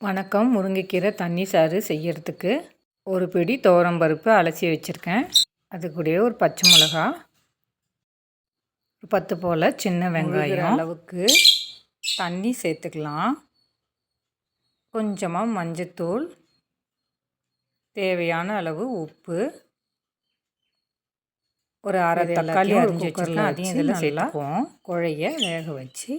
வணக்கம். முருங்கைக்கீரை தண்ணி சாறு செய்யறதுக்கு ஒரு பிடி துவரம்பருப்பு அலசி வச்சுருக்கேன். அது கூடயே ஒரு பச்சை மிளகா, 10 போல் சின்ன வெங்காயம் அளவுக்கு தண்ணி சேர்த்துக்கலாம். கொஞ்சமாக மஞ்சத்தூள், தேவையான அளவு உப்பு, ஒரு அரை தக்காளி அரிஞ்சு வச்சுருக்கேன். அதையும் இதில் சேர்த்துக்குவோம். குழைய வேக வச்சு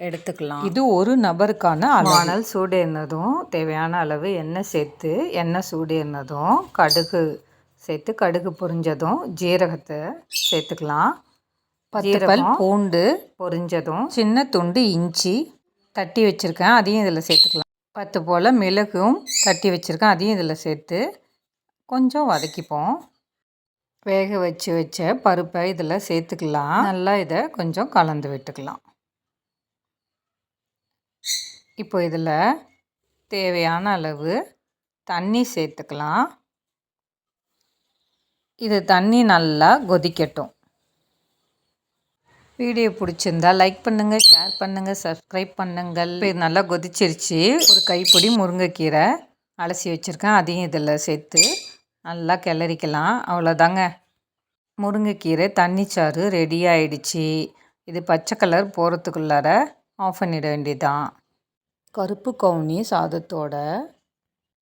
எடுத்துக்கலாம். இது ஒரு நபருக்கான வானல் சூடேறினதும் தேவையான அளவு எண்ணெய் சேர்த்து, எண்ணெய் சூடேறினதும் கடுகு சேர்த்து, கடுகு பொரிஞ்சதும் ஜீரகத்தை சேர்த்துக்கலாம். 10 பல் பூண்டு பொரிஞ்சதும் சின்ன துண்டு இஞ்சி தட்டி வச்சுருக்கேன், அதையும் இதில் சேர்த்துக்கலாம். 10 போல் மிளகும் தட்டி வச்சுருக்கேன், அதையும் இதில் சேர்த்து கொஞ்சம் வதக்கிப்போம். வேக வச்ச பருப்பை இதில் சேர்த்துக்கலாம். நல்லா இதை கொஞ்சம் கலந்து விட்டுக்கலாம். இப்போ இதில் தேவையான அளவு தண்ணி சேர்த்துக்கலாம். இது தண்ணி நல்லா கொதிக்கட்டும். வீடியோ பிடிச்சிருந்தா லைக் பண்ணுங்கள், ஷேர் பண்ணுங்கள், சப்ஸ்கிரைப் பண்ணுங்கள். இப்போ இது நல்லா கொதிச்சிருச்சு. ஒரு கைப்பிடி முருங்கைக்கீரை அலசி வச்சுருக்கேன், அதையும் இதில் சேர்த்து நல்லா கிளறிக்கலாம். அவ்வளோதாங்க, முருங்கைக்கீரை தண்ணிச்சாறு ரெடி ஆயிடுச்சு. இது பச்சை கலர் போகிறதுக்குள்ளார ஆஃப் பண்ணிட வேண்டியதான். கருப்பு கவுனி சாதத்தோட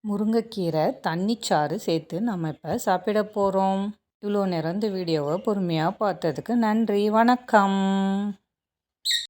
முருங்கைக்கீரை தண்ணிச்சாறு சேர்த்து நம்ம இப்போ சாப்பிட போகிறோம். இவ்வளோ நேரம் இந்த வீடியோவை பொறுமையாக பார்த்ததுக்கு நன்றி. வணக்கம்.